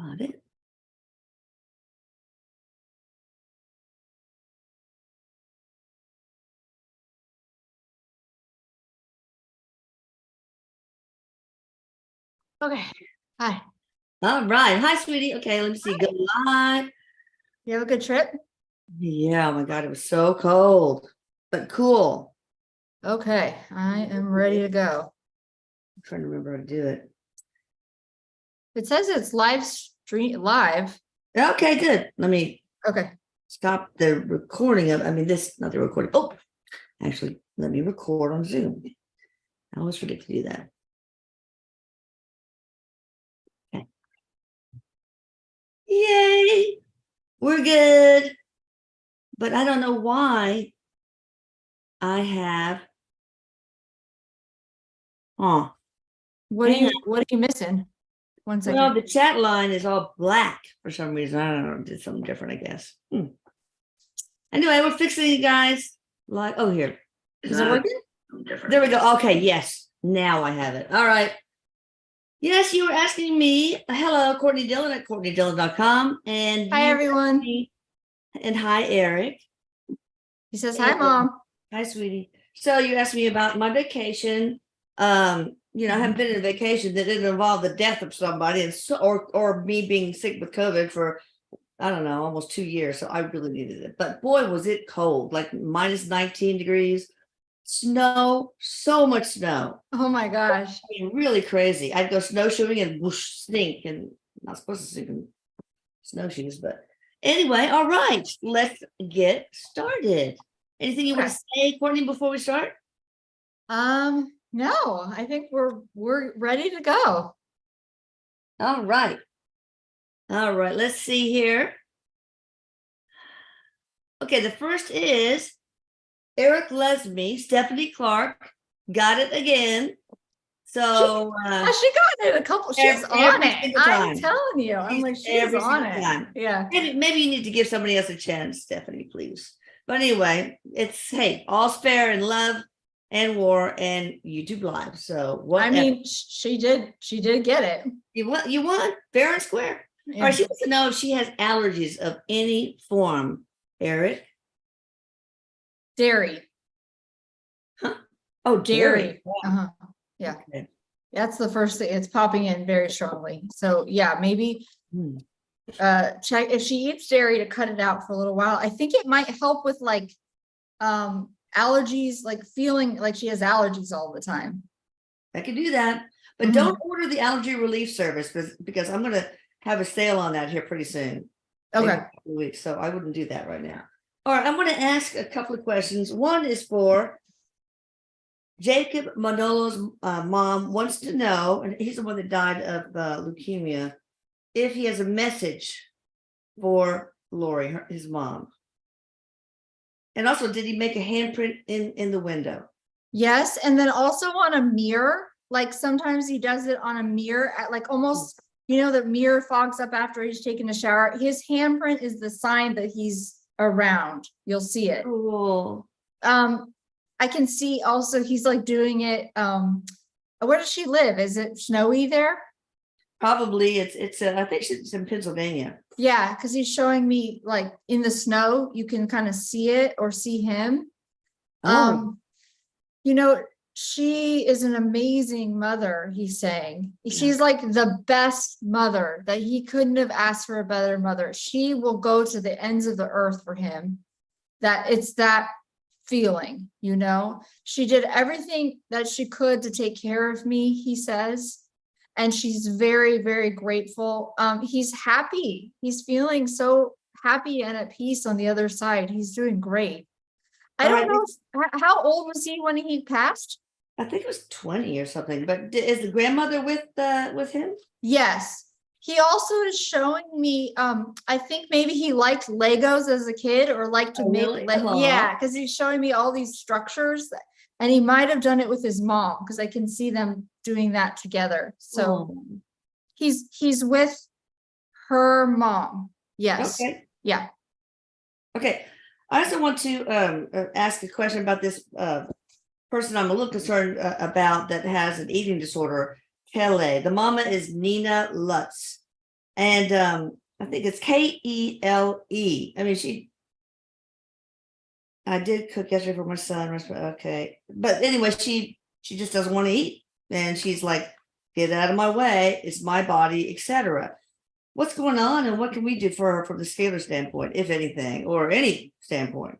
Got it. Okay. Hi. All right. Hi, sweetie. Okay, let me see. Go live. You have a good trip? Yeah, oh my God, it was so cold, but cool. Okay, I am ready to go. I'm trying to remember how to do it. It says it's live. Okay, good. Let me Okay. stop the recording of, not the recording. Oh, actually, let me record on Zoom. I always forget to do that. Okay. Yay. We're good. But I don't know why I have. Oh, What are you missing? One second. well, the chat line is all black for some reason. I don't know. Did something different, I guess. Anyway, we're fixing it, guys. Like, oh, here. Is it working? There we go. Okay, yes. Now I have it. All right. Yes, you were asking me. Hello, Courtney Dillon at CourtneyDillon.com. And Hi, everyone. And hi, Eric. He says, hi, Mom. Hi, sweetie. So you asked me about my vacation. I haven't been in a vacation that didn't involve the death of somebody, and or me being sick with COVID for, I don't know, almost 2 years. So I really needed it. But boy, was it cold, like minus 19 degrees, snow, so much snow. Oh my gosh. I mean, really crazy. I'd go snowshoeing and whoosh, stink, and I'm not supposed to stink in snowshoes, but anyway, all right, let's get started. Anything you want to say, Courtney, before we start? No, I think we're ready to go. All right. All right, let's see here. Okay, the first is Eric Lesme, Stephanie Clark, got it again. So she got it a couple. She's on it. I'm telling you. I'm like, she's on it. Yeah. Maybe you need to give somebody else a chance, Stephanie, please. But anyway, it's, hey, all's fair in love and war and YouTube Live. So what? I mean, she did get it. You won fair and square. Yeah. All right, she wants to know if she has allergies of any form, Eric. Dairy. Huh? Oh, dairy. Uh-huh. Yeah. Okay. That's the first thing. It's popping in very strongly. So yeah, maybe check if she eats dairy to cut it out for a little while. I think it might help with like allergies, like feeling like she has allergies all the time. I can do that, but don't order the allergy relief service because I'm going to have a sale on that here pretty soon. Okay. Weeks, so I wouldn't do that right now. All right, I'm going to ask a couple of questions. One is for Jacob Manolo's mom wants to know, and he's the one that died of leukemia, if he has a message for Lori, his mom. And also, did he make a handprint in the window? Yes, and then also on a mirror. Like sometimes he does it on a mirror at like almost, the mirror fogs up after he's taken a shower. His handprint is the sign that he's around. You'll see it. Cool. I can see also he's like doing it. Where does she live? Is it snowy there? Probably. It's I think she's in Pennsylvania. Yeah, because he's showing me like in the snow, you can kind of see it or see him. Oh. She is an amazing mother, he's saying. She's like the best mother, that he couldn't have asked for a better mother. She will go to the ends of the earth for him. That it's that feeling, she did everything that she could to take care of me, he says, and she's very, very grateful. He's happy. He's feeling so happy and at peace on the other side. He's doing great. I don't know how old was he when he passed? I think it was 20 or something, but is the grandmother with him? Yes. He also is showing me, I think maybe he liked Legos as a kid or liked to make, yeah, because he's showing me all these structures, and he might have done it with his mom because I can see them doing that together. So he's with her mom. Yes. Okay. Yeah. Okay. I also want to ask a question about this person I'm a little concerned about that has an eating disorder, Kelly. The mama is Nina Lutz. And I think it's Kele. I mean, I did cook yesterday for my son. Okay. But anyway, she just doesn't want to eat. And she's like, get out of my way. It's my body, etc. What's going on and what can we do for her from the scalar standpoint, if anything, or any standpoint?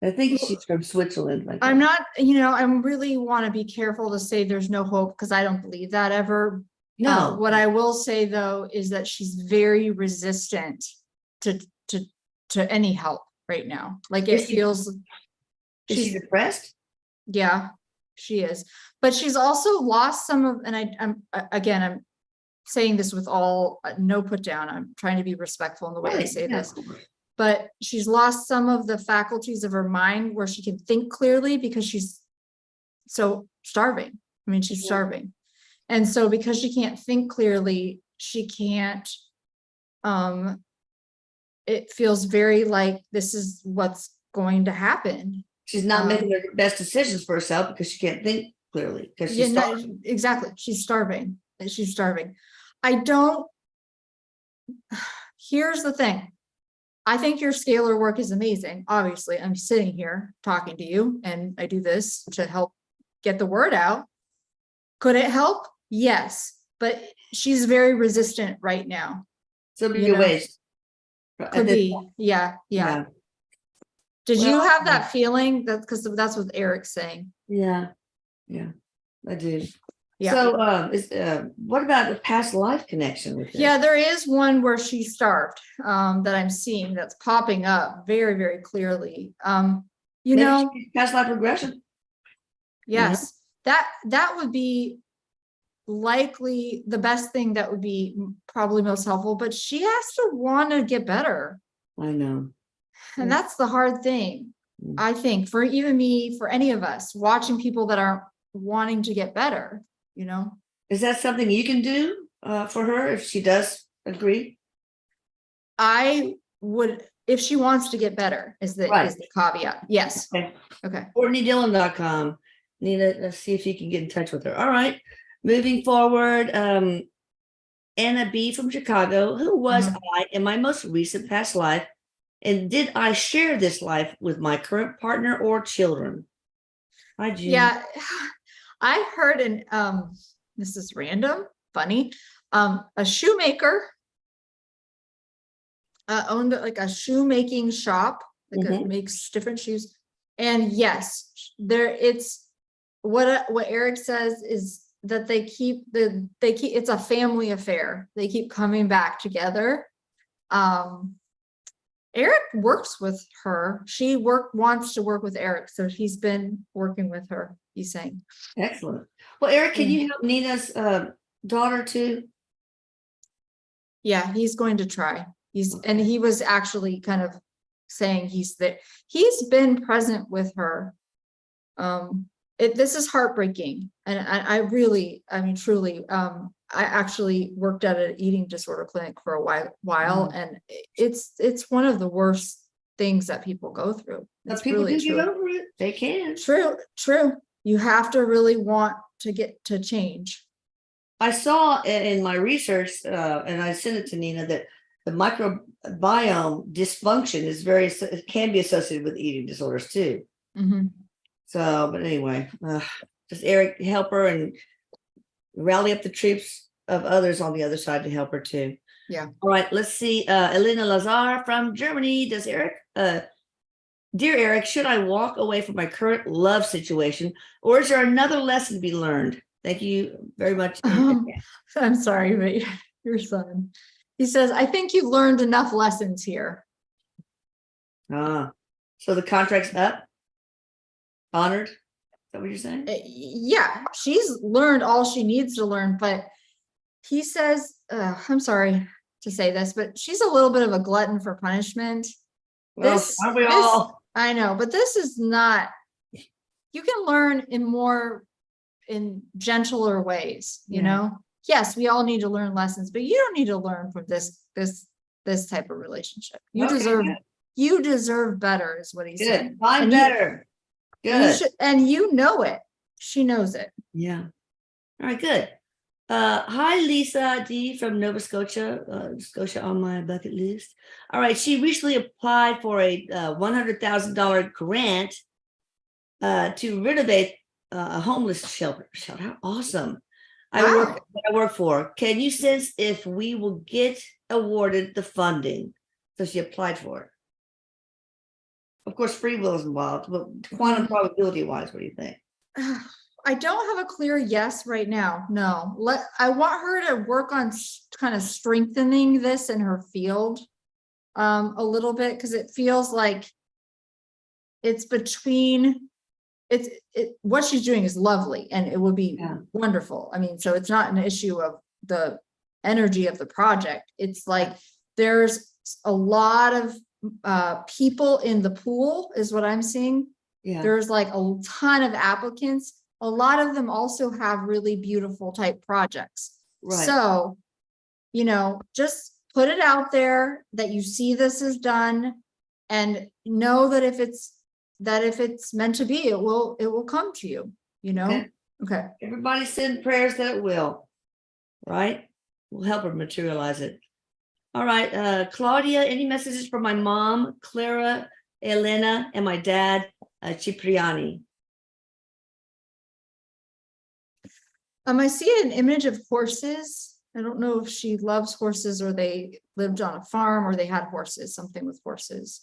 I think she's from Switzerland. Like I'm not, I really want to be careful to say there's no hope because I don't believe that ever. no. What I will say though is that she's very resistant to any help right now. Like it feels. Is she depressed? Yeah, she is. But she's also lost some of, and I'm saying this with all no put down. I'm trying to be respectful in the way I say this. But she's lost some of the faculties of her mind where she can think clearly because she's so starving. I mean, she's starving. And so because she can't think clearly, she can't, it feels very like this is what's going to happen. She's not making the best decisions for herself because she can't think clearly because she's starving. Exactly. She's starving. She's starving. Here's the thing. I think your scalar work is amazing. Obviously, I'm sitting here talking to you and I do this to help get the word out. Could it help? Yes, but she's very resistant right now. So be your ways. Could be. Yeah. Did you have that feeling? That's because that's what Eric's saying. Yeah, I do. Yeah. So what about the past life connection with this? Yeah, there is one where she starved that I'm seeing that's popping up very, very clearly. Maybe past life regression. Yes, that would be likely the best thing that would be probably most helpful, but she has to want to get better. I know. And that's the hard thing, I think, for even me, for any of us, watching people that aren't wanting to get better, Is that something you can do for her if she does agree? I would, if she wants to get better, is the caveat. Yes. Okay. CourtneyDillon.com. Nina, let's see if you can get in touch with her. All right. Moving forward, Anna B. from Chicago. Who was I in my most recent past life? And did I share this life with my current partner or children? Hi, June. Yeah, I heard this is random, funny. A shoemaker owned like a shoemaking shop that makes different shoes. And yes, it's what Eric says is that they keep it's a family affair. They keep coming back together. Eric works with her. She wants to work with Eric, so he's been working with her. He's saying. Excellent. Well, Eric, can you help Nina's daughter too? Yeah, he's going to try. And he was actually kind of saying he's been present with her. This is heartbreaking, and I mean, truly. I actually worked at an eating disorder clinic for a while, and it's one of the worst things that people go through. But people can get over it. They can. True. You have to really want to get to change. I saw in my research, and I sent it to Nina, that the microbiome dysfunction can be associated with eating disorders too. So, but anyway, just Eric, help her and rally up the troops of others on the other side to help her too. Yeah. All right. Let's see. Elena Lazar from Germany. Dear Eric, should I walk away from my current love situation, or is there another lesson to be learned? Thank you very much. I'm sorry, but your son, he says, I think you've learned enough lessons here. So the contract's up? Honored? Is that what you're saying? Yeah, she's learned all she needs to learn, but he says, I'm sorry to say this, but she's a little bit of a glutton for punishment. Aren't we all? I know, but this is not, you can learn in gentler ways, you know? Yes, we all need to learn lessons, but you don't need to learn from this type of relationship. You deserve better, is what he said. Find better. Good. And you know it. She knows it. Yeah. All right, good. Hi, Lisa D from Nova Scotia, Scotia on my bucket list. All right, she recently applied for a $100,000 grant to renovate a homeless shelter. How awesome! Wow. I work for. Can you sense if we will get awarded the funding? So she applied for it. Of course, free will is involved, but quantum probability wise, what do you think? I don't have a clear yes right now. No, I want her to work on kind of strengthening this in her field a little bit, because it feels like it's between what she's doing is lovely and it would be wonderful. I mean, so it's not an issue of the energy of the project. It's like there's a lot of people in the pool is what I'm seeing. Yeah. There's like a ton of applicants. A lot of them also have really beautiful type projects. Right. So, just put it out there that you see this is done, and know that if it's meant to be, it will come to you, Okay. Everybody send prayers that it will, right? We'll help her materialize it. All right, Claudia, any messages from my mom, Clara, Elena, and my dad, Cipriani? I see an image of horses. I don't know if she loves horses or they lived on a farm or they had horses, something with horses.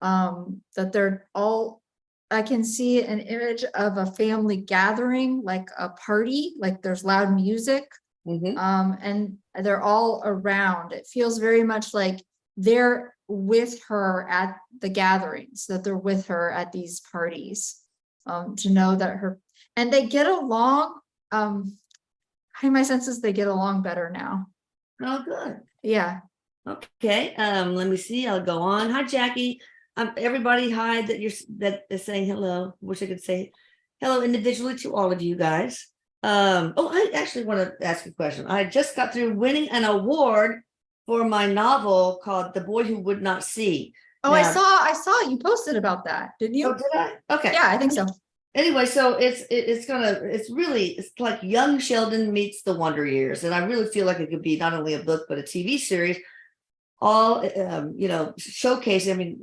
That they're all, I can see an image of a family gathering, like a party, like there's loud music. And they're all around. It feels very much like they're with her at the gatherings, that they're with her at these parties, to know that and they get along. My sense is they get along better now. Oh, good. Yeah. Okay. Let me see. I'll go on. Hi, Jackie. Everybody, hi, that is saying hello. Wish I could say hello individually to all of you guys. I actually want to ask a question. I just got through winning an award for my novel called The Boy Who Would Not See. Oh, now, I saw you posted about that, didn't you? Oh, did I? Okay. Yeah, I think so. Anyway, so it's like young Sheldon meets the Wonder Years, and I really feel like it could be not only a book but a TV series, all showcasing. I mean,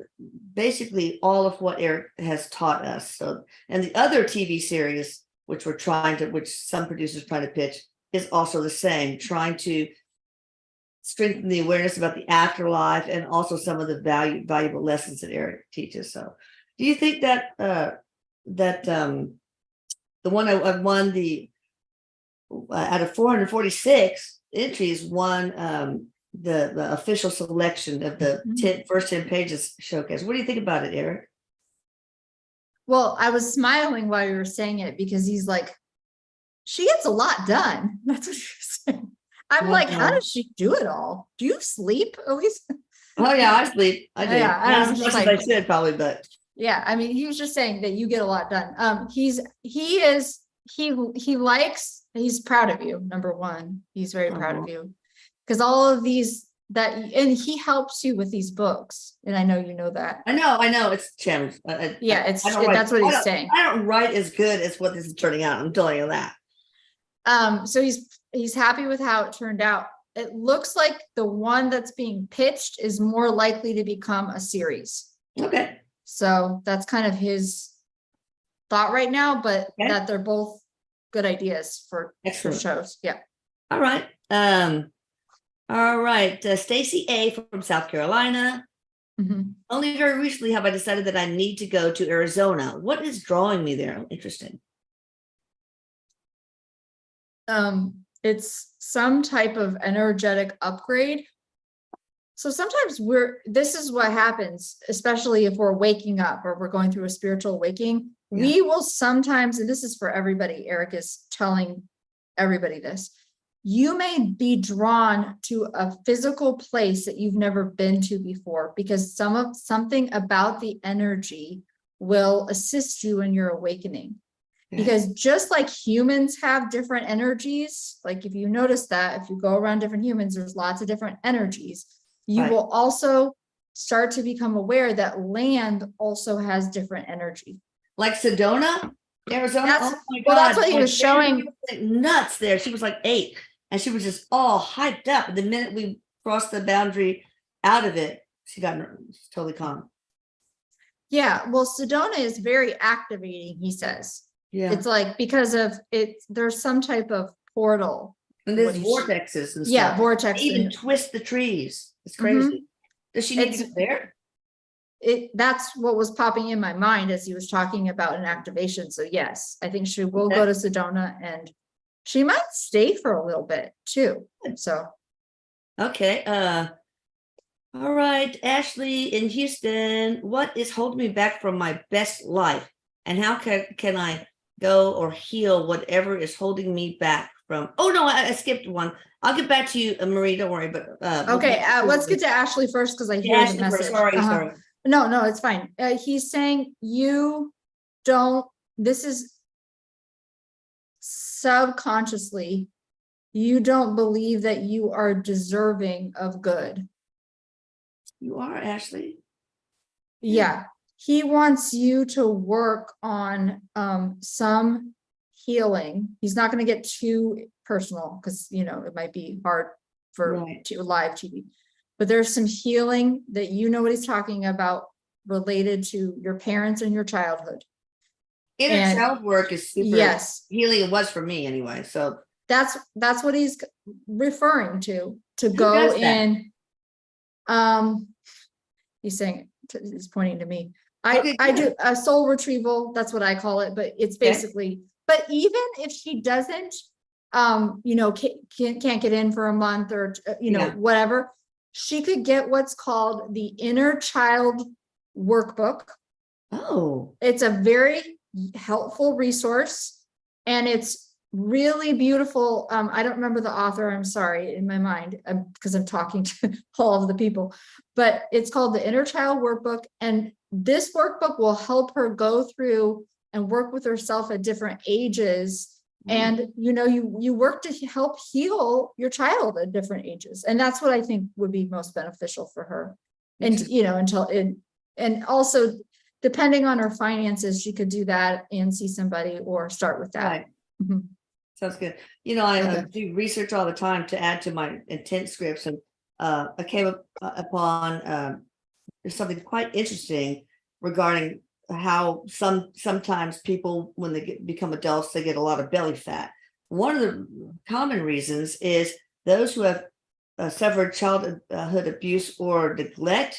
basically all of what Eric has taught us. So, and the other TV series which some producers trying to pitch is also the same, trying to strengthen the awareness about the afterlife and also some of the valuable lessons that Eric teaches. So, do you think that the one I won out of 446 entries won the official selection of the first 10 pages showcase? What do you think about it, Eric? Well, I was smiling while you were saying it because he's like, she gets a lot done. That's what you're saying. I'm like, how does she do it all? Do you sleep at least? Oh yeah, I sleep. I do. Yeah, not as much as I should probably, but yeah, I mean, he was just saying that you get a lot done. He's proud of you. Number one, he's very proud of you because all of these and he helps you with these books, and I know you know that. I know it's challenge. That's what he's saying. I don't write as good as what this is turning out. I'm telling you that. So he's happy with how it turned out. It looks like the one that's being pitched is more likely to become a series. Okay. So that's kind of his thought right now, but that they're both good ideas for shows. Yeah. All right. All right. Stacy A from South Carolina. Only very recently have I decided that I need to go to Arizona. What is drawing me there? Interesting. It's some type of energetic upgrade. So sometimes this is what happens, especially if we're waking up or we're going through a spiritual awakening. Yeah. We will sometimes, and this is for everybody, Eric is telling everybody this, you may be drawn to a physical place that you've never been to before because something about the energy will assist you in your awakening. Okay. Because just like humans have different energies, like if you notice that, if you go around different humans, there's lots of different energies. You will also start to become aware that land also has different energy. like Sedona, Arizona. That's- Oh my well, God. that's what he my was showing. family went nuts there. She was like 8, and she was just all hyped up. And the minute we crossed the boundary out of it, she's totally calm. Yeah, well, Sedona is very activating, he says. Yeah. It's like because of it, there's some type of portal. And there's what he- vortexes and Yeah, stuff. vortex. They even and twist the trees. It's Mhm. crazy. Does she need to It's- go there? That's what was popping in my mind as he was talking about an activation. So yes, I think she will go Okay. to Sedona, and she might stay for a little bit too. So Okay. All right, Ashley in Houston. What is holding me back from my best life, and how can I go or heal whatever is holding me back from? Oh no, I skipped one. I'll get back to you, Marie. Don't worry. But okay, let's get to Ashley first because I hear Ashley the message. first. Sorry, Uh-huh. sorry. No, it's fine. He's saying you don't, this is subconsciously, you don't believe that you are deserving of good. You are, Ashley. Yeah, he wants you to work on some healing. He's not going to get too personal because it might be hard for Right. live TV. But there's some healing that what he's talking about related to your parents and your childhood. Inner And- child work is super Yes, healing. It was for me anyway. So that's what he's referring to Who go does that? in. He's saying, he's pointing to me. Okay, I good. do a soul retrieval. That's what I call it, but it's Okay. basically, but even if she doesn't, can't get in for a month or, Yeah. whatever, she could get what's called the Inner Child Workbook. Oh, It's a very helpful resource, and it's really beautiful. I don't remember the author, I'm sorry, in my mind, because I'm talking to all of the people, but it's called the Inner Child Workbook. And this workbook will help her go through and work with herself at different ages. And you work to help heal your child at different ages. And that's what I think would be most beneficial for her. And and also, depending on her finances, she could do that and see somebody or start with that. right. Mhm. Sounds good. I Okay. do research all the time to add to my intent scripts, and I came upon something quite interesting regarding how sometimes people, when they become adults, they get a lot of belly fat. One of the common reasons is those who have suffered childhood abuse or neglect.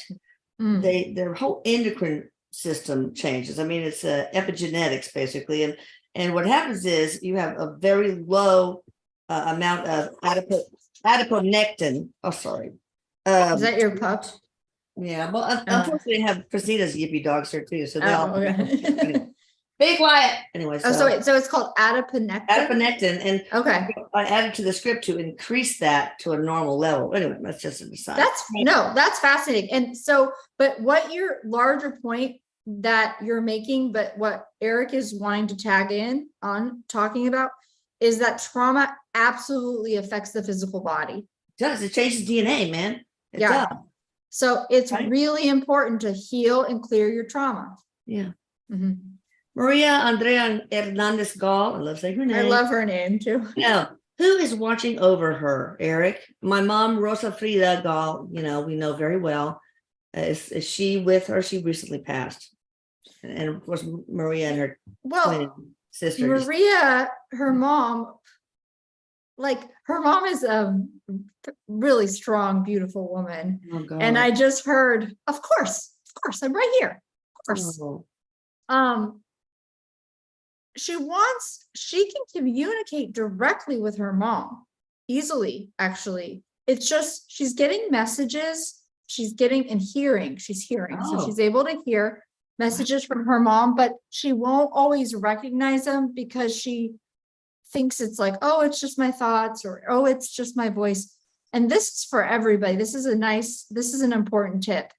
Mm. Their whole endocrine system changes. I mean, it's epigenetics basically, and what happens is you have a very low amount of adiponectin. Oh, sorry. Is that your pup? Yeah. Well, unfortunately, I have Christina's yippy dogs here too, so they all Okay. be quiet. Anyway, So it's called adiponectin. adiponectin, and Okay. I added to the script to increase that to a normal level. Anyway, that's just an aside. That's fascinating. And so, but what your larger point that you're making, but what Eric is wanting to tag in on talking about is that trauma absolutely affects the physical body. It does. It changes DNA, man. It Yeah. does. So it's Right. really important to heal and clear your trauma. Yeah. Mhm. Maria Andrea Hernandez Gall. I love saying her name. I love her name too. Now, who is watching over her, Eric? My mom, Rosa Frida Gall, we know very well. Is she with her? She recently passed. And of course, Maria and her twin sister. Maria, her mom is a really strong, beautiful woman. Oh, God. And I just heard, of course, I'm right here. Of course. Oh. She can communicate directly with her mom easily, actually. It's just, she's getting messages, she's hearing. So she's able to hear messages from her mom, but she won't always recognize them because she thinks it's like, oh, it's just my thoughts, or, oh, it's just my voice. And this is for everybody. This is an important tip.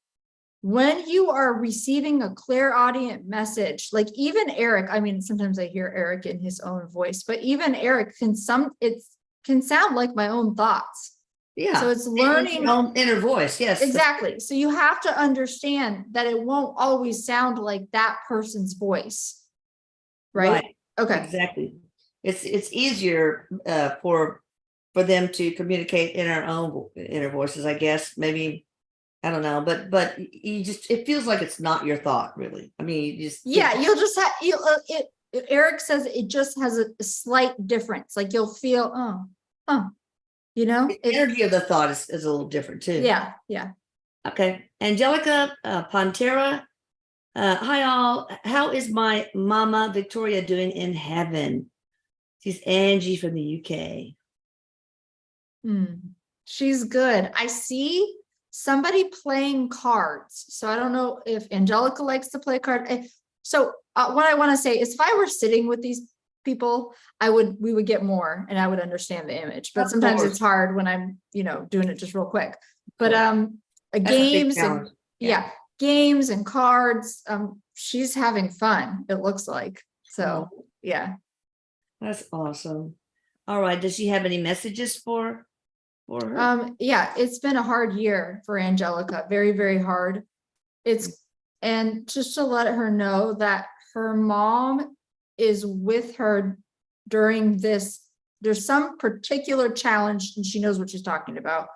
When you are receiving a clairaudient message, like even Eric, I mean, sometimes I hear Eric in his own voice, but even Eric can sound like my own thoughts. Yeah. So it's learning your own inner voice. Yes. Exactly. So you have to understand that it won't always sound like that person's voice. right? Okay. Exactly. It's easier for them to communicate in our own inner voices, I guess. Maybe I don't know, but you just it feels like it's not your thought, really. I mean, you just Yeah, you'll just have Eric says it just has a slight difference. Like you'll feel, you know, the energy of the thought is a little different too. yeah, yeah. Okay. Angelica Pantera. Hi all. How is my mama Victoria doing in heaven? She's Angie from the UK. She's good. I see somebody playing cards. So I don't know if Angelica likes to play cards. So what I want to say is if I were sitting with these people, we would get more and I would understand the image, but sometimes it's hard when I'm, doing it just real quick. But games and games and cards, she's having fun, it looks like. So yeah. That's awesome. All right. Does she have any messages for her? Yeah, it's been a hard year for Angelica. Very, very hard. And just to let her know that her mom is with her during this. There's some particular challenge, and she knows what she's talking about.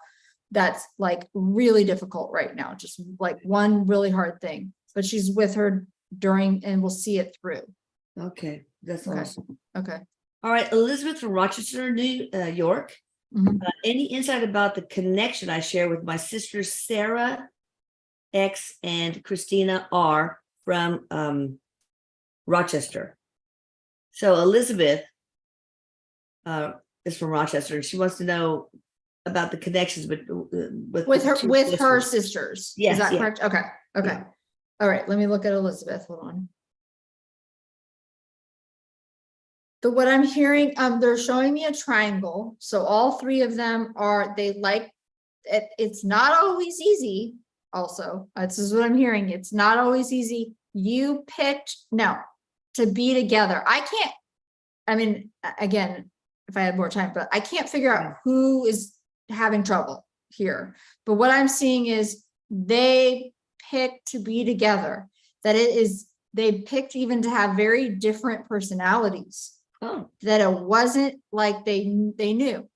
That's like really difficult right now, just like one really hard thing, but she's with her during, and we'll see it through. Okay, that's awesome. Okay. All right, Elizabeth from Rochester, New York. Any insight about the connection I share with my sisters Sarah X and Christina R from Rochester? So Elizabeth is from Rochester, and she wants to know about the connections with her sisters. Yes, is that correct? Okay. Yeah. All right, let me look at Elizabeth. Hold on. What I'm hearing, they're showing me a triangle. So all three of them it's not always easy. Also, this is what I'm hearing. It's not always easy. You picked to be together. Again, if I had more time, but I can't figure out who is having trouble here. But what I'm seeing is they picked to be together. They picked even to have very different personalities. That it wasn't like they knew,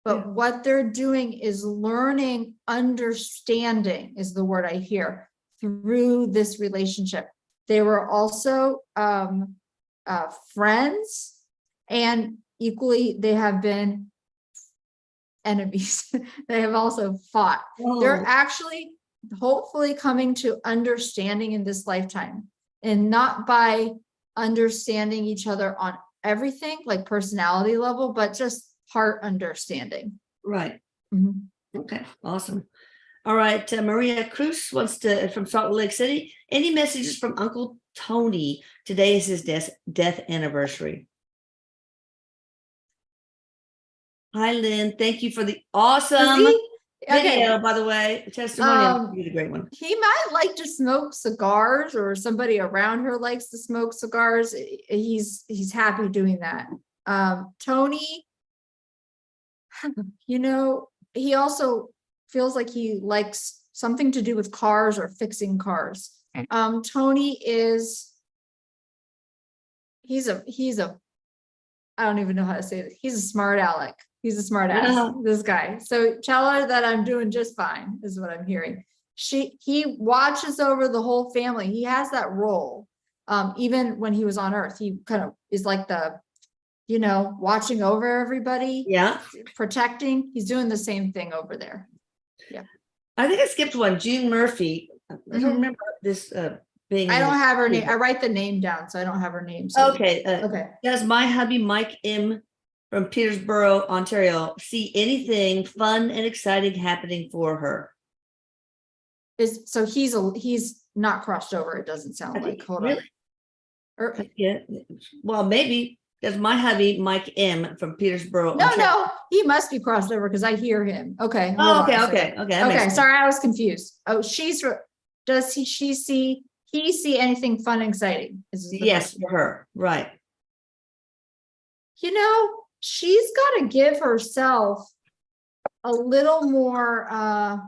but what they're doing is learning, understanding is the word I hear through this relationship. They were also friends, and equally they have been enemies. They have also fought. They're actually hopefully coming to understanding in this lifetime, and not by understanding each other on everything like personality level, but just heart understanding. Right. Okay, awesome. All right, Maria Cruz wants to from Salt Lake City. Any messages from Uncle Tony? Today is his death anniversary. Hi, Lynn. Thank you for the awesome video, by the way. Testimonial. You did a great one. He might like to smoke cigars, or somebody around her likes to smoke cigars. He's happy doing that. Tony, he also feels like he likes something to do with cars or fixing cars. Tony he's a I don't even know how to say this. He's a smart aleck. He's a smart ass, this guy. So tell her that I'm doing just fine, is what I'm hearing. He watches over the whole family. He has that role. Even when he was on Earth, he kind of is like the, watching over everybody. Yeah. Protecting. He's doing the same thing over there. Yeah. I think I skipped one. June Murphy. I don't remember this being. I don't have her name. I write the name down, so I don't have her name. So. Okay. Okay. Does my hubby Mike M from Petersborough, Ontario, see anything fun and exciting happening for her? So he's not crossed over. It doesn't sound like. Hold on. Yeah. Well, maybe. Does my hubby Mike M from Petersborough? No, he must be crossed over because I hear him. Okay. Okay. Sorry, I was confused. Oh, does he see anything fun and exciting? Yes, for her. Right. She's got to give herself a little more,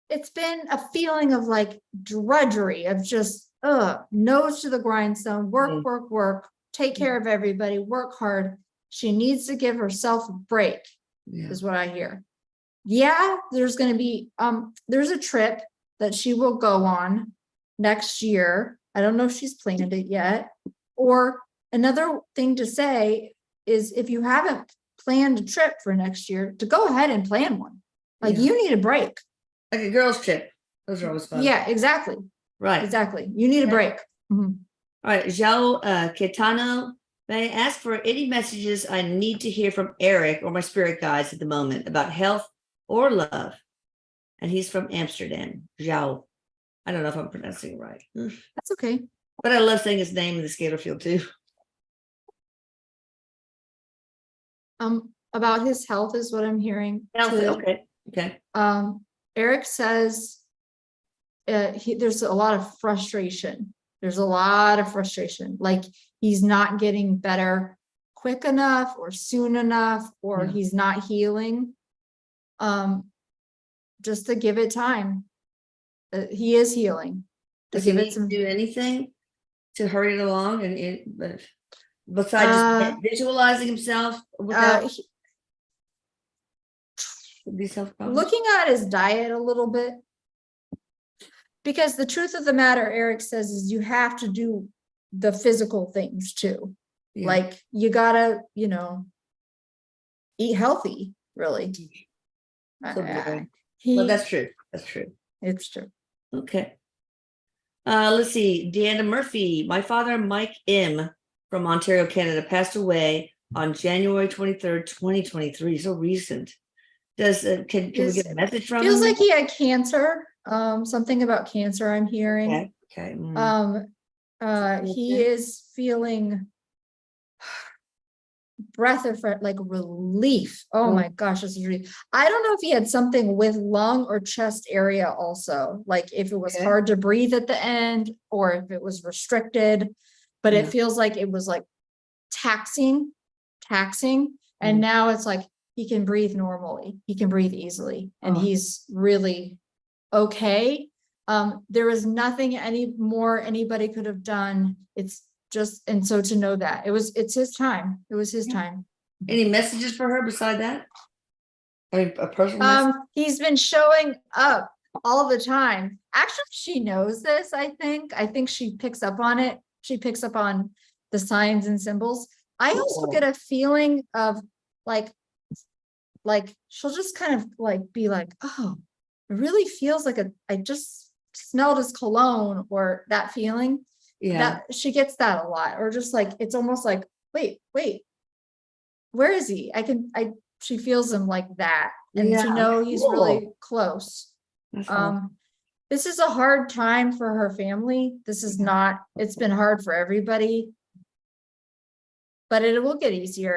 it's been a feeling of like drudgery, of just nose to the grindstone, Mm. work, take care of everybody, work hard. She needs to give herself a break, Yeah. is what I hear. Yeah, there's going to be, there's a trip that she will go on next year. I don't know if she's planned it yet. Or another thing to say is if you haven't planned a trip for next year, to go ahead and plan one. Like Yeah. you need a break. Like a girls' trip. Those are always fun. Yeah, exactly. Right. Exactly. You need a break. Mhm. All right. João Caetano, may I ask for any messages I need to hear from Eric or my spirit guides at the moment about health or love? And he's from Amsterdam. João. I don't know if I'm pronouncing it right. That's okay. But I love saying his name in the scalar field too. About his health is what I'm hearing. Health, too. okay. Okay. Eric says there's a lot of frustration. There's a lot of frustration. Like he's not getting better quick enough or soon enough, or Yeah. he's not healing. Just to give it time. He is healing. To Does he give it need some. to do anything to hurry it along? But besides just visualizing himself without these health problems? Looking at his diet a little bit. Because the truth of the matter, Eric says, is you have to do the physical things too. Yeah. Like you gotta, eat healthy, really. So boring. Well, that's true. That's true. It's true. Okay. Let's see. Deanna Murphy. My father, Mike M. from Ontario, Canada, passed away on January 23rd, 2023. So recent. Does can we get a message from Feels him? like he had cancer. Something about cancer I'm hearing. Okay. He is feeling breath of like relief. Oh my gosh, this is relief. I don't know if he had something with lung or chest area also, like if it was hard to breathe at the end or if it was restricted, but it feels like it was like taxing, and now it's like he can breathe normally, he can breathe easily, and he's really okay. There was nothing anybody could have done. It's just, and so to know that it's his time. It was his time. Any messages for her beside that? I mean, a personal message? He's been showing up all the time. Actually, she knows this, I think she picks up on it. She picks up on the signs and symbols. I also get a feeling of like she'll just kind of like be like, oh, it really feels like I just smelled his cologne, or that feeling. Yeah. That she gets that a lot, or just like it's almost like, wait, where is he? She feels him like that, and to know he's really close. This is a hard time for her family. This is not, it's been hard for everybody, but it will get easier,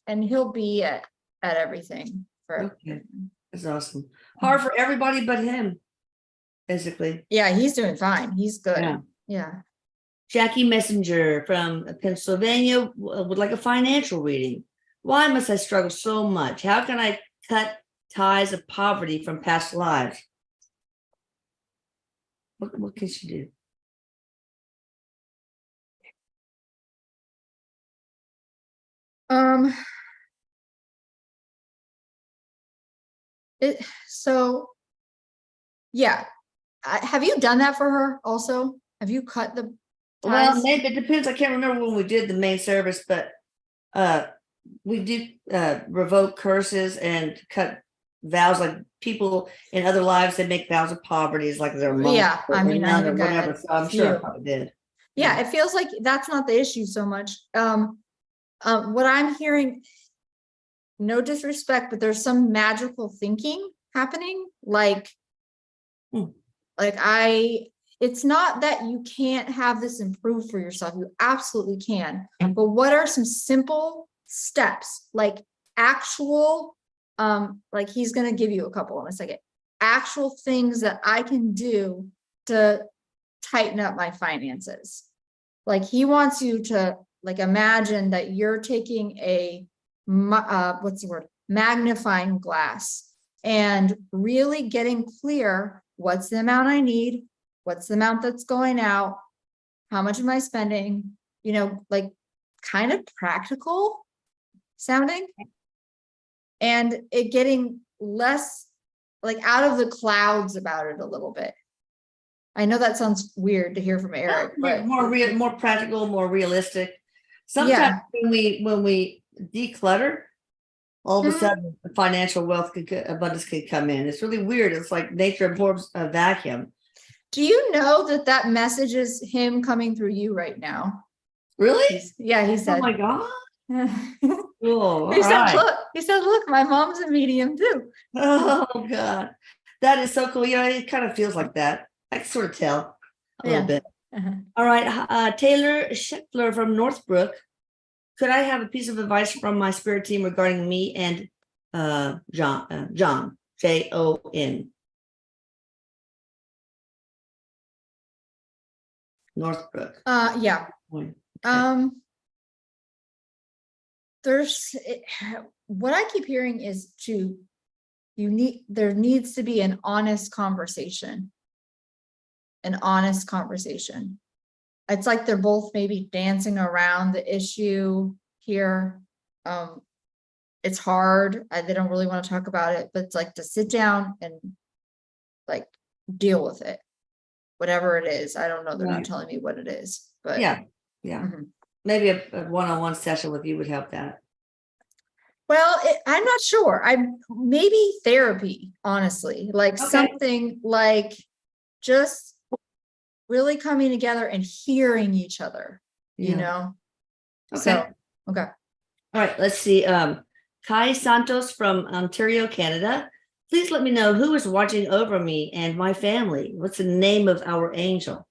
and he'll be at everything. Okay, that's awesome. Hard for everybody but him, basically. Yeah, he's doing fine. He's good. Yeah. Jackie Messenger from Pennsylvania would like a financial reading. Why must I struggle so much? How can I cut ties of poverty from past lives? What can she do? Yeah. Have you done that for her also? Have you cut the ties? Well, maybe it depends. I can't remember when we did the main service, but we do revoke curses and cut vows. Like people in other lives, they make vows of poverty, like their mom, I mean, I or whatever. So I'm sure I probably did. Yeah, it feels like that's not the issue so much. What I'm hearing, no disrespect, but there's some magical thinking happening. It's not that you can't have this improved for yourself. You absolutely can. But what are some simple steps, like actual, like he's going to give you a couple in a second, actual things that I can do to tighten up my finances? Like he wants you to like imagine that you're taking a magnifying glass and really getting clear, what's the amount I need, what's the amount that's going out, How much am I spending? You know, like kind of practical sounding, and it getting less like out of the clouds about it a little bit. I know that sounds weird to hear from Eric, but more real, more practical, more realistic. Sometimes yeah, when we declutter, all of a Mhm. sudden the financial wealth abundance could come in. It's really weird. It's like nature absorbs a vacuum. Do you know that that message is him coming through you right now? Really? Yeah, he Oh said. my God. he Cool. All said, right. look, my mom's a medium too. Oh God. That is so cool. You know, it kind of feels like that. I can sort of tell a little Yeah. bit. Uh-huh. All right. Taylor Scheffler from Northbrook. Could I have a piece of advice from my spirit team regarding me and John, Jon, Northbrook. Yeah. Okay. There's what I keep hearing is there needs to be an honest conversation. An honest conversation. It's like they're both maybe dancing around the issue here. It's hard. They don't really want to talk about it, but it's like to sit down and like deal with it, whatever it is. I don't know. They're not Right. telling me what it is, but Yeah. Mhm. Maybe a one-on-one session with you would help that. Well, I'm not sure. I'm maybe therapy, honestly, like Okay. something like just really coming together and hearing each other, you Yeah. know? Okay. So, okay. All right. Let's see. Kai Santos from Ontario, Canada. Please let me know who is watching over me and my family. What's the name of our angel?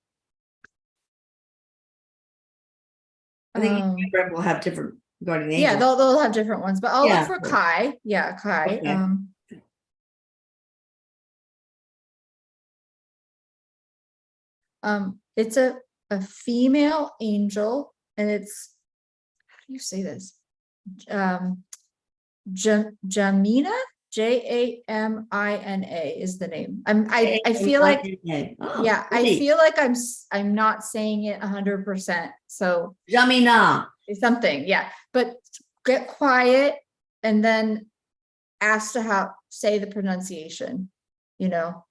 I think each member will have different guardian angels. Yeah, they'll have different ones, but I'll Yeah. look for Kai. Yeah, Kai. Okay. It's a female angel, and it's, how do you say this? Jamina, Jamina is the name. I feel like, Oh, yeah, I pretty. feel like I'm not saying it 100%. So Jamina. it's something, yeah. But get quiet and then ask to say the pronunciation. You know,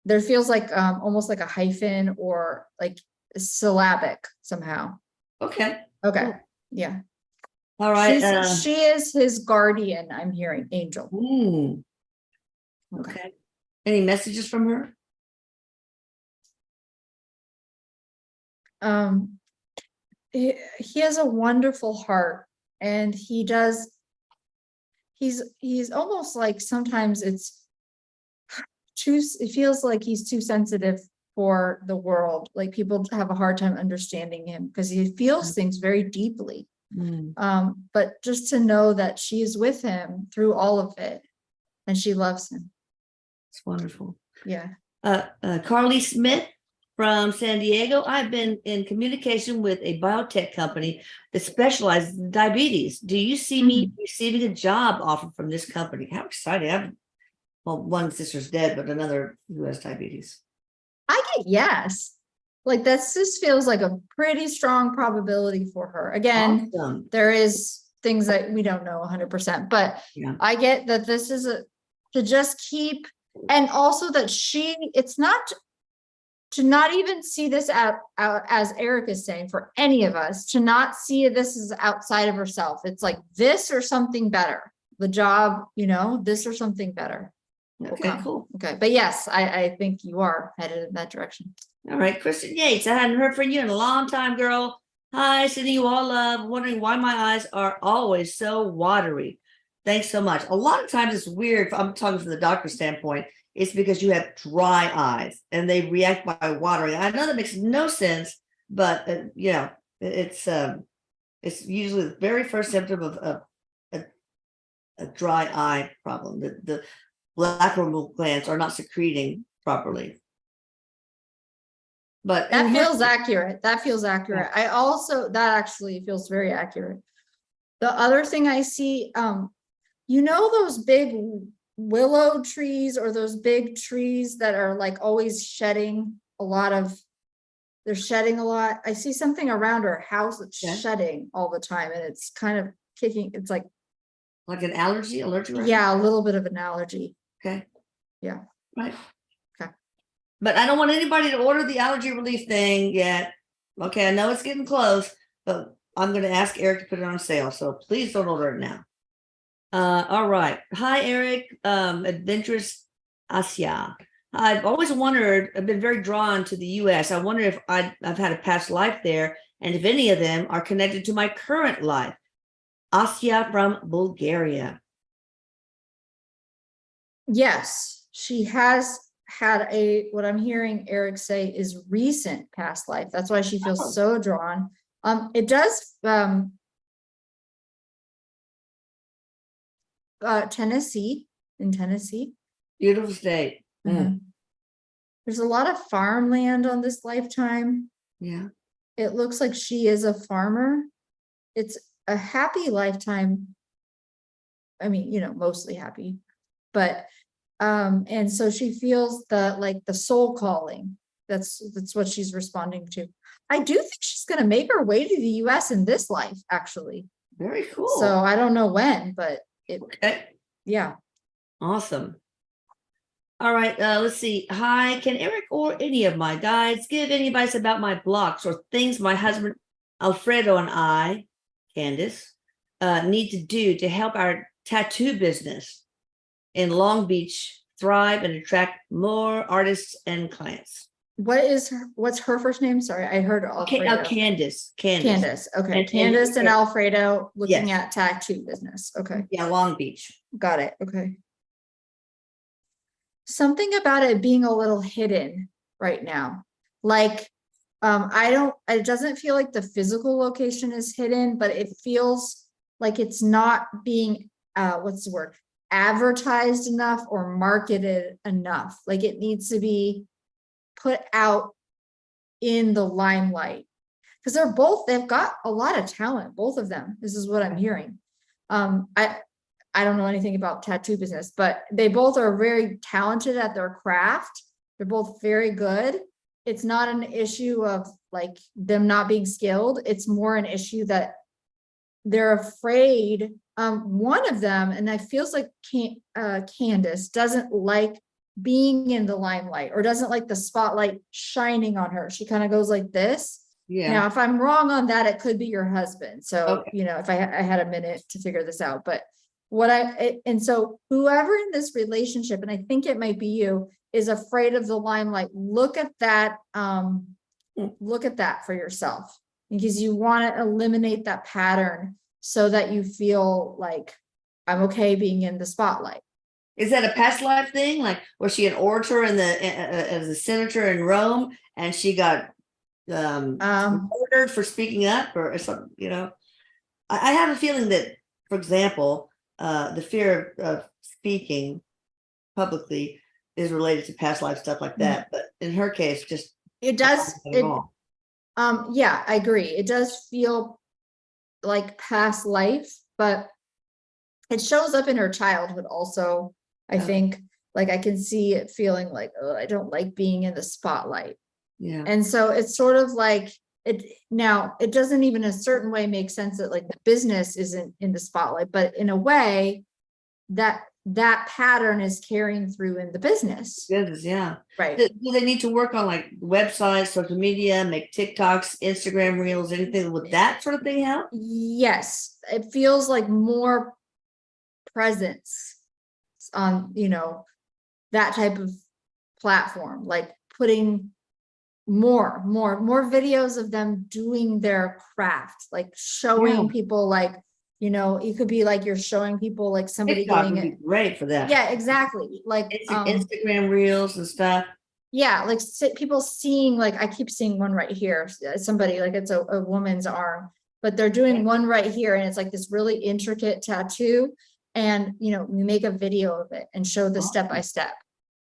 there feels like almost like a hyphen or like syllabic somehow. Okay. Okay. Cool. Yeah. All right. She is his guardian, I'm hearing, angel. Okay. Any messages from her? He has a wonderful heart, and he's almost like sometimes it feels like he's too sensitive for the world. Like people have a hard time understanding him because he feels things very deeply. But just to know that she is with him through all of it and she loves him. It's wonderful. Yeah. Carly Smith from San Diego. I've been in communication with a biotech company that specializes in diabetes. Do you see me receiving a job offer from this company? How exciting. Well, one sister's dead, but another who has diabetes. I get yes. Like that just feels like a pretty strong probability for her. Again, Awesome. there is things that we don't know 100%, but yeah. I get that this is to just keep, and also that it's not to not even see this out as Eric is saying, for any of us to not see this as outside of herself. It's like this or something better. The job, this or something better. Okay, cool. Okay, but yes, I think you are headed in that direction. All right, Kristen Yates. I hadn't heard from you in a long time, girl. Hi, sending you all love. Wondering why my eyes are always so watery. Thanks so much. A lot of times it's weird. If I'm talking from the doctor's standpoint, it's because you have dry eyes and they react by watering. I know that makes no sense, but it's usually the very first symptom of a dry eye problem. The lacrimal glands are not secreting properly. But that feels accurate. That feels accurate. Yeah. That actually feels very accurate. The other thing I see, those big willow trees or those big trees that are like always shedding a lot of they're shedding a lot. I see something around her house that's Yeah. shedding all the time, and it's kind of kicking. It's like, Like an allergic reaction? yeah, a little bit of an allergy. Okay. Yeah. Right. Okay. But I don't want anybody to order the allergy relief thing yet. Okay, I know it's getting close, but I'm going to ask Eric to put it on sale. So please don't order it now. All right. Hi, Eric. Adventurous Asia. I've always wondered, I've been very drawn to the US. I wonder if I've had a past life there, and if any of them are connected to my current life. Asia from Bulgaria. Yes, she has had what I'm hearing Eric say is recent past life. That's why she feels so drawn. It does, Tennessee, in Tennessee. Beautiful state. Mhm. There's a lot of farmland on this lifetime. Yeah. It looks like she is a farmer. It's a happy lifetime. I mean, mostly happy, but and so she feels the soul calling. That's what she's responding to. I do think she's going to make her way to the US in this life, actually. Very cool. So I don't know when, but okay. Yeah. Awesome. All right, let's see. Hi, can Eric or any of my guides give any advice about my blocks or things my husband Alfredo and I, Candace, need to do to help our tattoo business in Long Beach thrive and attract more artists and clients? What's her first name? Sorry, I heard Alfredo. Candace. Candace. Okay. And Candace and Alfredo looking Yes. at tattoo business. Okay. Yeah, Long Beach. Got it. Okay. Something about it being a little hidden right now. Like, it doesn't feel like the physical location is hidden, but it feels like it's not being, what's the word? Advertised enough or marketed enough. Like it needs to be put out in the limelight. Because they've got a lot of talent, both of them. This is what I'm hearing. I don't know anything about tattoo business, but they both are very talented at their craft. They're both very good. It's not an issue of like them not being skilled. It's more an issue that they're afraid. One of them, and it feels like Candace doesn't like being in the limelight or doesn't like the spotlight shining on her. She kind of goes like this. Yeah. Now, if I'm wrong on that, it could be your husband. So, Okay. if I had a minute to figure this out, but and so whoever in this relationship, and I think it might be you, is afraid of the limelight. Look at that for yourself, because you want to eliminate that pattern so that you feel like I'm okay being in the spotlight. Is that a past life thing? Like, was she an orator as a senator in Rome, and she got murdered for speaking up or something? I have a feeling that, for example, the fear of speaking publicly is related to past life stuff like that. But in her case, just it does. Yeah, I agree. It does feel like past life, but it shows up in her childhood also. I think, like, I can see it feeling like, oh, I don't like being in the spotlight. Yeah. And so it's sort of like it doesn't even a certain way make sense that like the business isn't in the spotlight, but in a way that pattern is carrying through in the business. Yeah. Right. Do they need to work on like websites, social media, make TikToks, Instagram reels, anything? Would that sort of thing help? Yes. It feels like more presence on, that type of platform, like putting more videos of them doing their craft, like showing people, like, it could be like you're showing people like somebody TikTok doing would it. be great for that. Yeah, exactly. Like Instagram reels and stuff. Yeah, like people seeing, like I keep seeing one right here. Somebody, like it's a woman's arm, but they're doing one right here, and it's like this really intricate tattoo. And you make a video of it and show the step by step.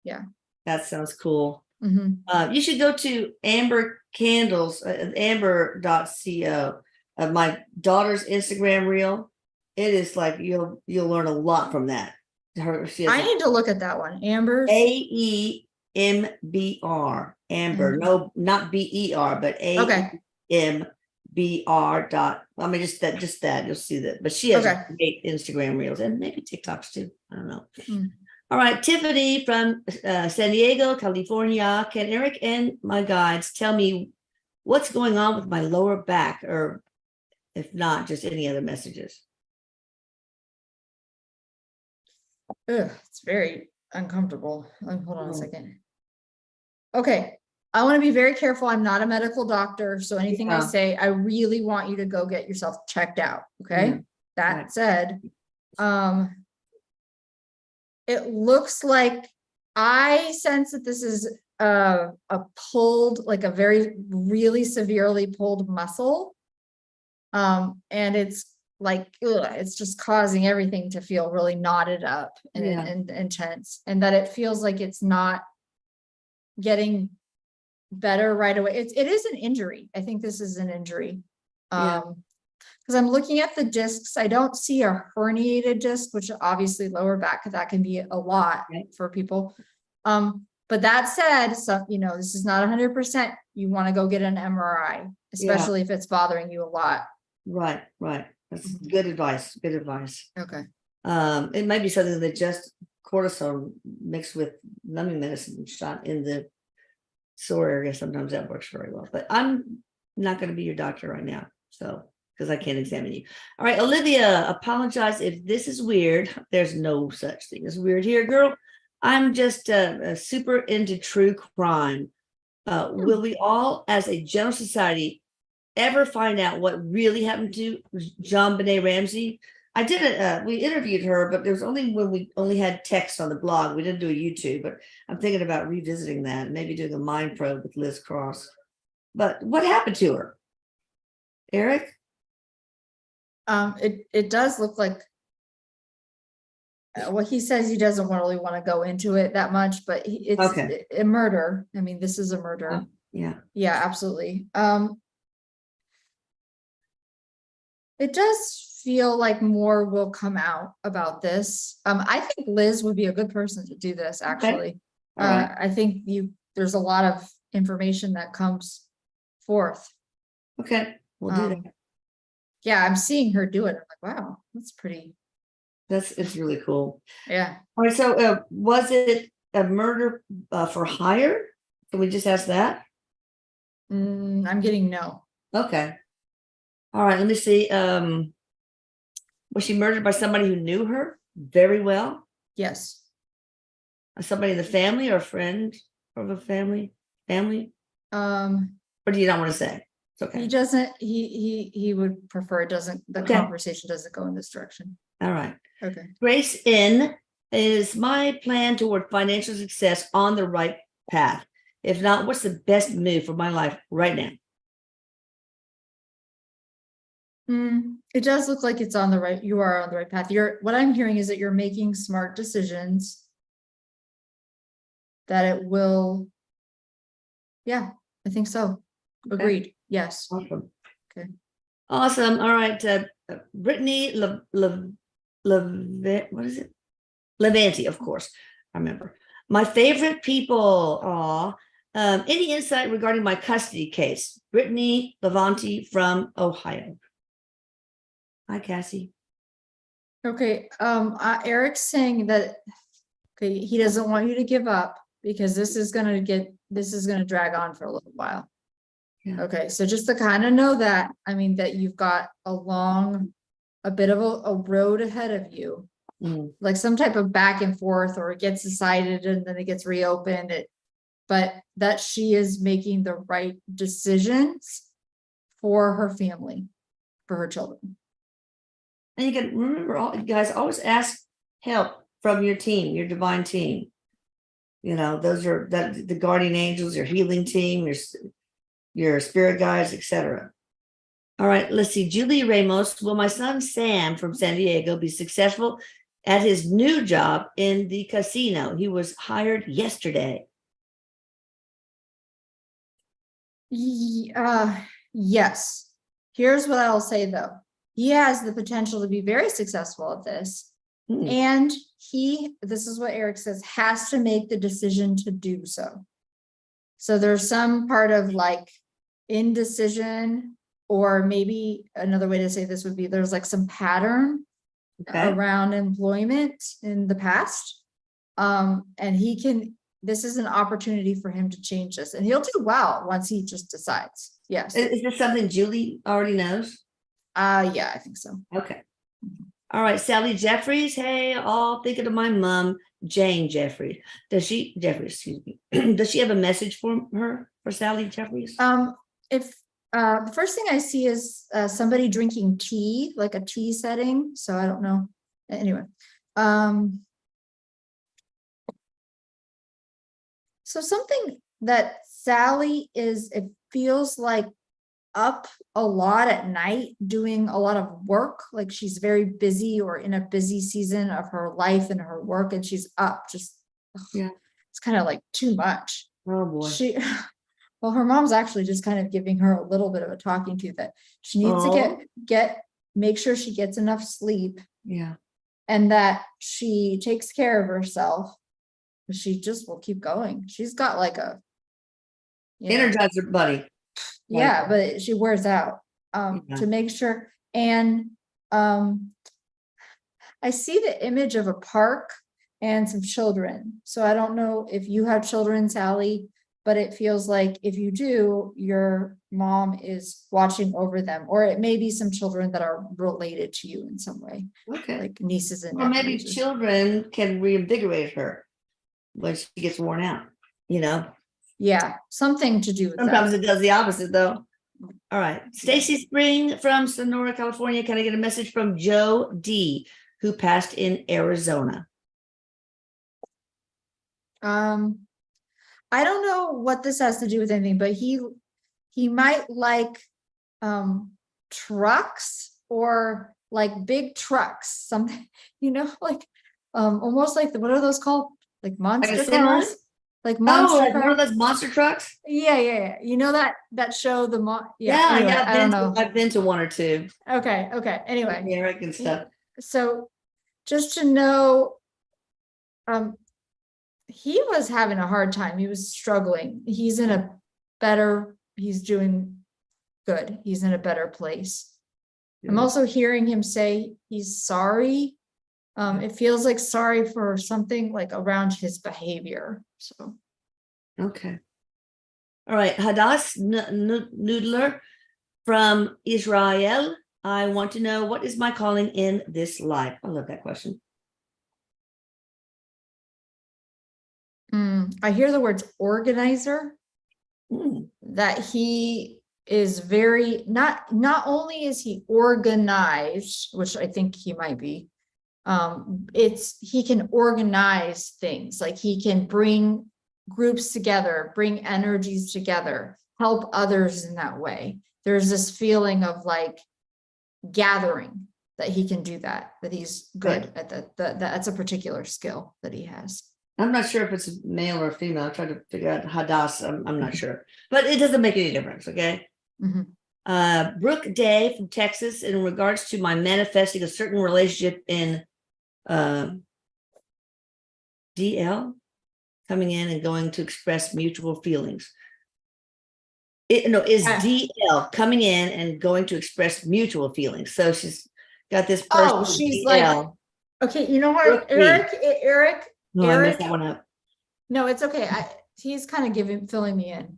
Yeah, that sounds cool. Mm-hmm. You should go to Amber Candles, amber.co, my daughter's Instagram reel. It is like you'll learn a lot from that. I need to look at that one. Amber's AMBR, Amber, no, not BER, but Okay. AMBR dot, I mean, just that, you'll see that, but she has Okay. great Instagram reels and maybe TikToks too. I don't know. Hmm. All right, Tiffany from San Diego, California. Can Eric and my guides tell me what's going on with my lower back, or if not, just any other messages? Ugh, it's very uncomfortable. Hold on a second. Okay. I want to be very careful. I'm not a medical doctor. So anything I Yeah. say, I really want you to go get yourself checked out. Okay. Yeah. That Right. said, it looks like I sense that this is a pulled, like a very really severely pulled muscle. And it's like, it's just causing everything to feel really knotted up and, Yeah. and intense, and that it feels like it's not getting better right away. It is an injury. I think this is an injury. Yeah. Because I'm looking at the discs. I don't see a herniated disc, which obviously lower back, that can be a lot for people. But that said, so, this is not 100%. You want to go get an MRI, especially if it's bothering you a lot. Right. That's good advice. Good advice. Okay. It might be something that just cortisone mixed with numbing medicine shot in the sore area. Sometimes that works very well, but I'm not going to be your doctor right now. So, because I can't examine you. All right, Olivia, apologize if this is weird. There's no such thing as weird here, girl. I'm just super into true crime. Will we all, as a general society, ever find out what really happened to JonBenet Ramsey? I did it. We interviewed her, but there was only when we only had text on the blog. We didn't do a YouTube, but I'm thinking about revisiting that and maybe doing a mind probe with Liz Cross. But what happened to her, Eric? It does look like well, he says he doesn't really want to go into it that much, but it's a murder. I mean, this is a murder. Yeah, absolutely. It does feel like more will come out about this. I think Liz would be a good person to do this, actually. Right. I think there's a lot of information that comes forth. Okay, we'll do that. Yeah, I'm seeing her do it. I'm like, wow, that's pretty. It's really cool. Yeah. All right. So was it a murder for hire? Can we just ask that? I'm getting no. Okay. All right. Let me see. Was she murdered by somebody who knew her very well? Yes. Somebody in the family or a friend of a family? Or do you not want to say? It's okay. He doesn't. He would prefer it doesn't. The conversation doesn't go in this direction. All right. Okay. Grace in, is my plan toward financial success on the right path? If not, what's the best move for my life right now? It does look like it's on the right. You are on the right path. What I'm hearing is that you're making smart decisions. That it will. Yeah, I think so. Okay. Agreed. Yes. Awesome. Okay. Awesome. All right. Brittany what is it? Levanti, of course. I remember. My favorite people. Any insight regarding my custody case? Brittany Levanti from Ohio. Hi, Cassie. Okay. Eric's saying that he doesn't want you to give up because this is gonna drag on for a little while. Yeah. Okay, so just to kind of know that, I mean, that you've got a bit of a road ahead of you, like some type of back and forth, or it gets decided and then it gets reopened. But that she is making the right decisions for her family, for her children. And you can remember, you guys always ask help from your team, your divine team. Those are the guardian angels, your healing team, your spirit guides, etc. All right, let's see. Julie Ramos, will my son Sam from San Diego be successful at his new job in the casino? He was hired yesterday. Yes. Here's what I'll say though. He has the potential to be very successful at this. And this is what Eric says, has to make the decision to do so. So there's some part of like indecision, or maybe another way to say this would be there's like some pattern around employment in the past. And this is an opportunity for him to change this, and he'll do well once he just decides. Yes. Is this something Julie already knows? Yeah, I think so. Okay. All right, Sally Jeffries. Hey, all thinking of my mom, Jane Jeffries. Excuse me. Does she have a message for Sally Jeffries? If the first thing I see is somebody drinking tea, like a tea setting. So I don't know. Anyway. So something that Sally it feels like up a lot at night doing a lot of work, like she's very busy or in a busy season of her life and her work, and she's up just it's kind of like too much. Oh boy. Well, her mom's actually just kind of giving her a little bit of a talking to that she needs to make sure she gets enough sleep, and that she takes care of herself. She just will keep going. She's got like a Energizer buddy. Yeah, but she wears out to make sure. And I see the image of a park and some children. So I don't know if you have children, Sally, but it feels like if you do, your mom is watching over them, or it may be some children that are related to you in some way. Okay. Like nieces and nephews. Or maybe children can reinvigorate her when she gets worn out, Yeah, something to do with Sometimes it does the opposite, though. All right. Stacy Spring from Sonora, California. Can I get a message from Joe D., who passed in Arizona? I don't know what this has to do with anything, but he might like trucks, or like big trucks, something, like almost like what are those called? Like monster cars? Like monster one of those monster trucks? Yeah. You know that show, Anyway, I don't know. I've been to one or two. Okay. Anyway. American stuff. So just to know, he was having a hard time. He was struggling. He's doing good. He's in a better place. I'm also hearing him say he's sorry. It feels like sorry for something like around his behavior. So, okay. All right. Hadass Noodler from Israel. I want to know, what is my calling in this life? I love that question. I hear the words organizer. That he is very not only is he organized, which I think he might be. He can organize things, like he can bring groups together, bring energies together, help others in that way. There's this feeling of like gathering, that he can do that he's good at that's a particular skill that he has. I'm not sure if it's a male or a female. I tried to figure out Hadass. I'm not sure, but it doesn't make any difference. Okay. Brooke Day from Texas, in regards to my manifesting a certain relationship in DL, coming in and going to express mutual feelings. DL coming in and going to express mutual feelings. So she's got this person. Oh, she's DL. like, okay, you know what, Eric. No, I messed that one up. No, it's okay. He's kind of filling me in.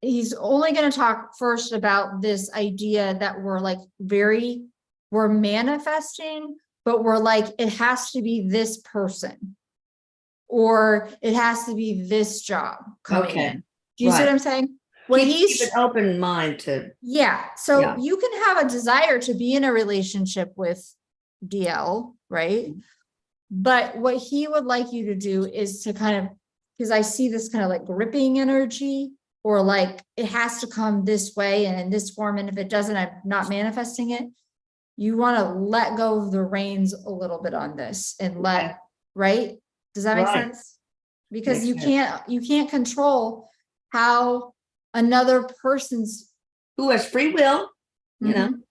He's only going to talk first about this idea that we're manifesting, but we're like, it has to be this person, or it has to be this job coming in. Do you see what I'm saying? Keep an open mind to. So you can have a desire to be in a relationship with DL, right? But what he would like you to do is to kind of, because I see this kind of like gripping energy, or like it has to come this way and in this form, and if it doesn't, I'm not manifesting it. You want to let go of the reins a little bit on this and right? Does that make sense? Because you can't control how another person's who has free will, you know, Mhm.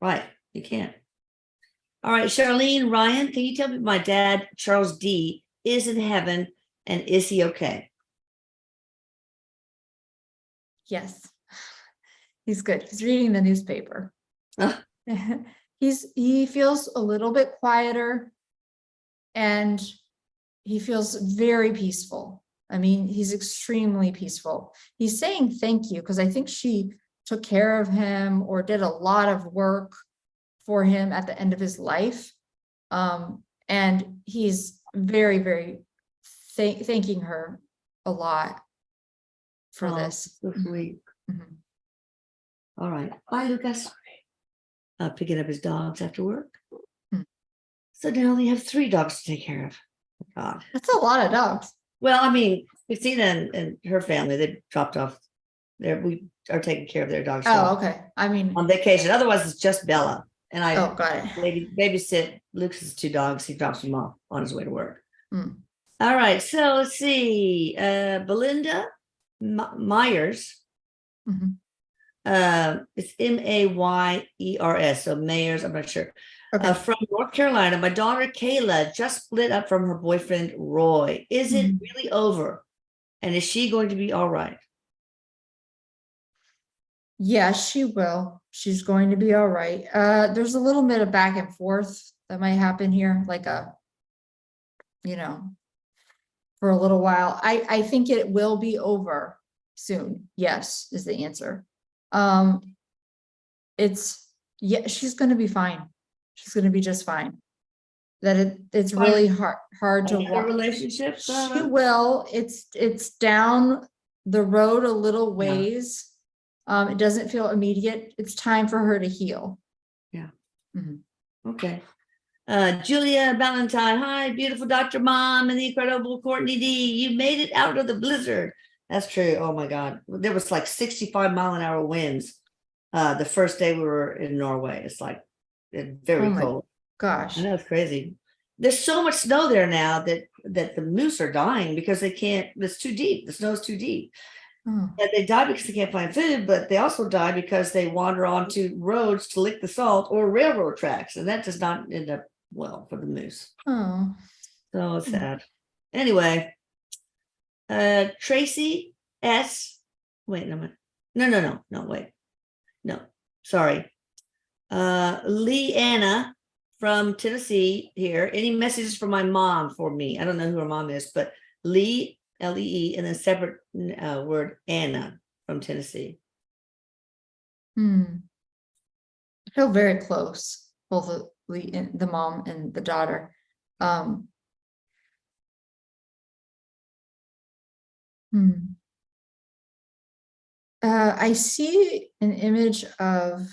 right? You can't. All right, Charlene, Ryan, can you tell me my dad, Charles D, is in heaven and is he okay? Yes, he's good. He's reading the newspaper. Ah, He feels a little bit quieter and he feels very peaceful. I mean, he's extremely peaceful. He's saying thank you because I think she took care of him or did a lot of work for him at the end of his life. And he's very, very thanking her a lot for oh, this. so sweet. Mhm. All right. Bye, Lucas. Picking up his dogs after work. Hmm. So now only have 3 dogs to take care of. God. That's a lot of dogs. Well, I mean, Christina and her family, they dropped off there. We are taking care of their dogs Oh, okay. I mean, on vacation. Otherwise, it's just Bella. And I oh, got it. babysit Lucas's 2 dogs. He drops them off on his way to work. Hmm. All right. So let's see. Belinda Myers. Mhm. It's Mayers. So Mayers, I'm not sure. Okay. From North Carolina, my daughter Kayla just split up from her boyfriend Roy. Is it Mhm. really over? And is she going to be all right? Yes, she will. She's going to be all right. There's a little bit of back and forth that might happen here, like you know, for a little while. I think it will be over soon. Yes, is the answer. Yeah, she's gonna be fine. She's gonna be just fine. It's really hard to Another walk. relationship? She will. It's down the road a little Yeah. ways. It doesn't feel immediate. It's time for her to heal. Yeah. Mhm. Okay. Julia Valentine. Hi, beautiful Dr. Mom and the incredible Courtney D. You made it out of the blizzard. That's true. Oh my God. There was like 65-mile-an-hour winds. The first day we were in Norway. It's like very Oh my cold. gosh. I know, it's crazy. There's so much snow there now that the moose are dying because they can't, it's too deep. The snow's too deep. Oh. And they die because they can't find food, but they also die because they wander onto roads to lick the salt or railroad tracks. And that does not end up well for the moose. Oh. So it's sad. Anyway, Tracy S. Wait a minute. No, wait. No, sorry. Leanna from Tennessee here. Any messages from my mom for me? I don't know who her mom is, but Lee, L-E-E, and then separate word Anna from Tennessee. I feel very close, both the mom and the daughter. I see an image of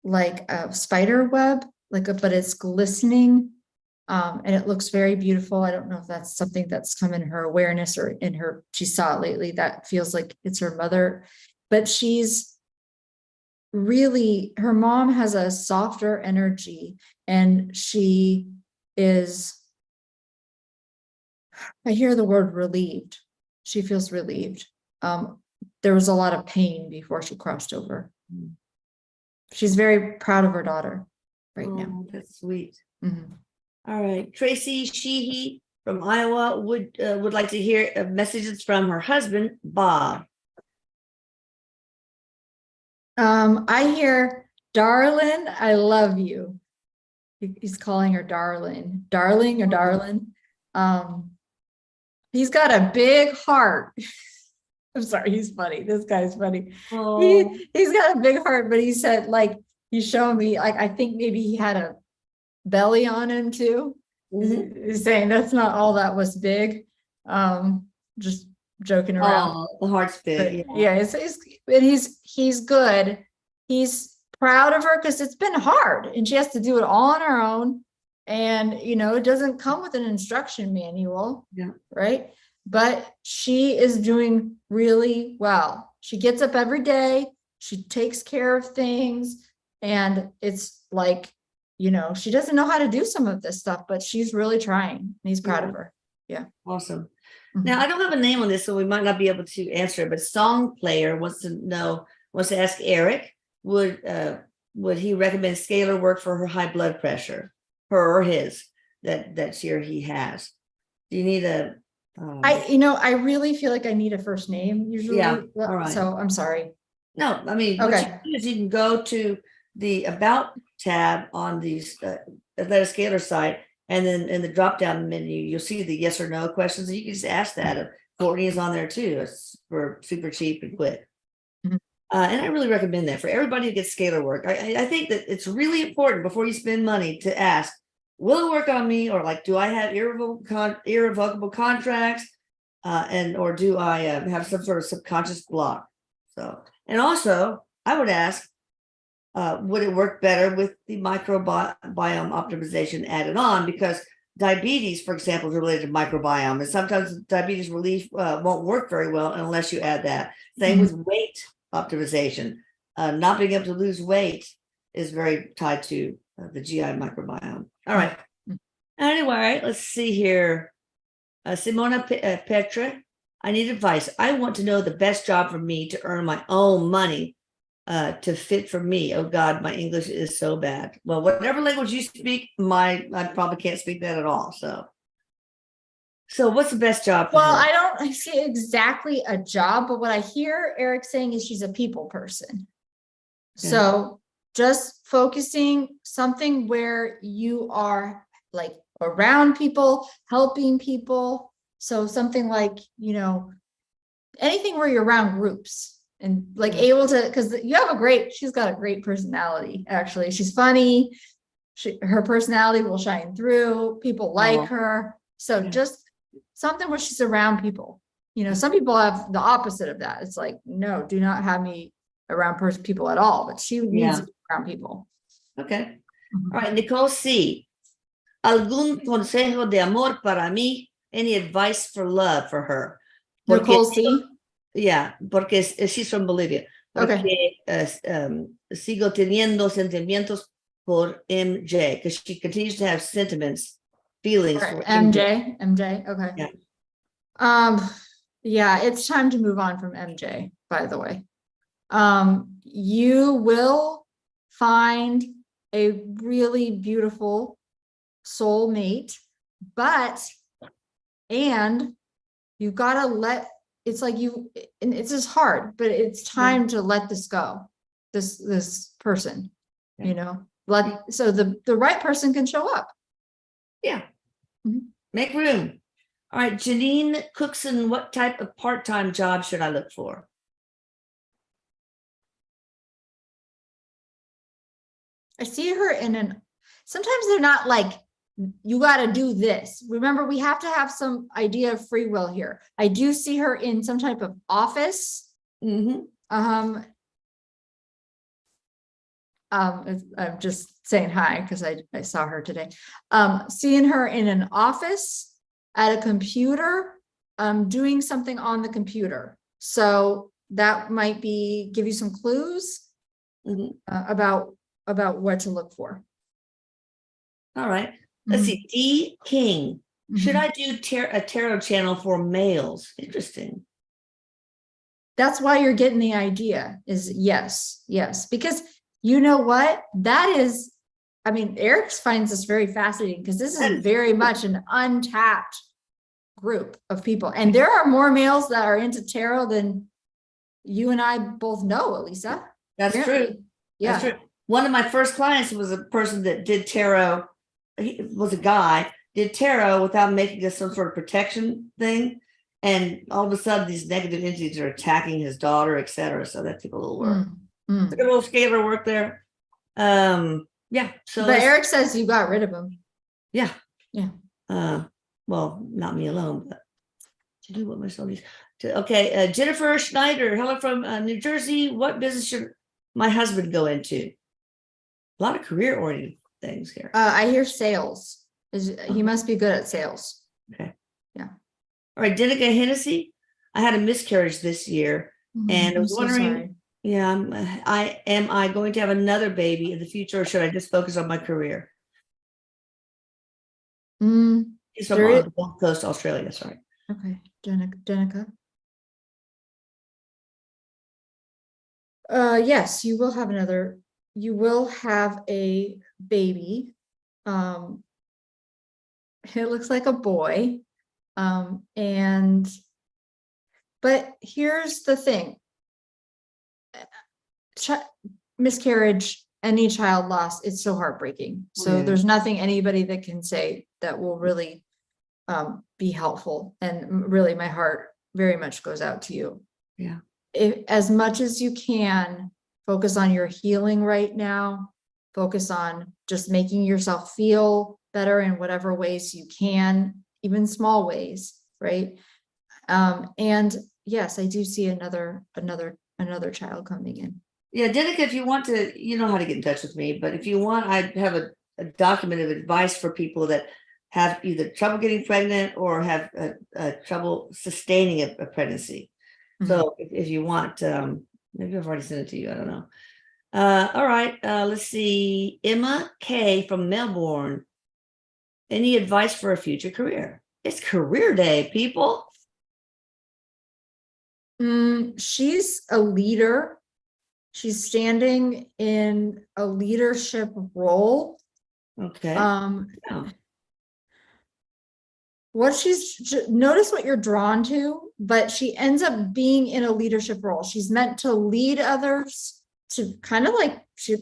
like a spider web, but it's glistening. And it looks very beautiful. I don't know if that's something that's come in her awareness or in her, she saw it lately. That feels like it's her mother, but she's really, her mom has a softer energy and she is, I hear the word relieved. She feels relieved. There was a lot of pain before she crossed over. She's very proud of her daughter right now. That's sweet. Mhm. All right. Tracy Sheehy from Iowa would like to hear messages from her husband, Bob. I hear, darling, I love you. He's calling her darling or darling. He's got a big heart. I'm sorry, he's funny. This guy's funny. Oh. He's got a big heart, but he said, like, he's showing me, like, I think maybe he had a belly on him too. He's saying that's not all that was big. Just joking around. Oh, the heart's big. But yeah, he's good. He's proud of her because it's been hard and she has to do it all on her own. And it doesn't come with an instruction manual. Yeah. Right. But she is doing really well. She gets up every day, she takes care of things, and it's like, she doesn't know how to do some of this stuff, but she's really trying. And he's proud of her. Yeah. Awesome. Mhm. Now, I don't have a name on this, so we might not be able to answer it, but Song Player wants to ask Eric, would he recommend scalar work for her high blood pressure, her or his, that she or he has? Do you need a? I really feel like I need a first name usually. Yeah, all right. So I'm sorry. No, I mean, what you Okay. can do is you can go to the About tab on these Atlantis Scalar site, and then in the drop-down menu, you'll see the yes or no questions, and you can just ask that. Courtney is on there too. It's for super cheap and quick. Mhm. And I really recommend that for everybody who gets scalar work. I think that it's really important before you spend money to ask, will it work on me? Or like, do I have irrevocable contracts? Or do I have some sort of subconscious block? So, and also I would ask, would it work better with the microbiome optimization added on? Because diabetes, for example, is related to microbiome, and sometimes diabetes relief won't work very well unless you add that. Same with weight optimization. Not being able to lose weight is very tied to the GI microbiome. All right. Anyway, let's see here. Simona Petra, I need advice. I want to know the best job for me to earn my own money to fit for me. Oh God, my English is so bad. Well, whatever language you speak, I probably can't speak that at all. So what's the best job for Well, her? I don't see exactly a job, but what I hear Eric saying is she's a people person. Okay. So just focusing something where you are like around people, helping people. So something like, anything where you're around groups and like able to, because she's got a great personality. Actually, she's funny. Her personality will shine through. People like her. So just something where she's around people. Some people have the opposite of that. It's like, no, do not have me around people at all. But she needs to be around people. Okay. All right, Nicole C. ¿Algún consejo de amor para mí? Any advice for love for her? Nicole C. Yeah, porque she's from Bolivia. Porque sigo teniendo sentimientos por MJ, because she continues to have feelings for MJ. Okay. Yeah, it's time to move on from MJ, by the way. You will find a really beautiful soulmate, and you gotta it's like and it's just hard, but it's time to let this go. This person, so the right person can show up. Yeah. Make room. All right, Janine Cookson, what type of part-time job should I look for? I see her sometimes they're not like, you got to do this. Remember, we have to have some idea of free will here. I do see her in some type of office. I'm just saying hi because I saw her today. Seeing her in an office at a computer, doing something on the computer. So that might give you some clues about what to look for. All right. Let's see. D. King. Should I do a tarot channel for males? Interesting. That's why you're getting the idea is yes. Because you know what? Eric finds this very fascinating because this is very much an untapped group of people. And there are more males that are into tarot than you and I both know, Elisa. That's true. Yeah. That's true. One of my first clients was a person that did tarot. He was a guy, did tarot without making us some sort of protection thing. And all of a sudden, these negative entities are attacking his daughter, etc. So that took a little work. A little scalar work there. Yeah. So, but Eric says you got rid of him. Yeah. Well, not me alone, but to do what myself needs. Okay. Jennifer Schneider, hello from New Jersey. What business should my husband go into? A lot of career-oriented things here. I hear sales. He must be good at sales. Okay. Yeah. All right, Denica Hennessy. I had a miscarriage this year, and I was wondering, am I going to have another baby in the future, or should I just focus on my career? He's from the Gold Coast, Australia. Sorry. Okay, Denica. Yes, you will have a baby. It looks like a boy. But here's the thing. Miscarriage, any child loss, it's so heartbreaking. So Yeah. there's nothing anybody that can say that will really be helpful. And really, my heart very much goes out to you. Yeah. If, as much as you can, focus on your healing right now. Focus on just making yourself feel better in whatever ways you can, even small ways, right? And yes, I do see another child coming in. Yeah, Denica, if you want to, you know how to get in touch with me, but if you want, I have a document of advice for people that have either trouble getting pregnant or have trouble sustaining a pregnancy. So if you want, maybe I've already sent it to you. I don't know. All right. Let's see. Emma K from Melbourne. Any advice for a future career? It's career day, people. She's a leader. She's standing in a leadership role. Okay. Yeah. Oh, Notice what you're drawn to, but she ends up being in a leadership role. She's meant to lead others, to kind of like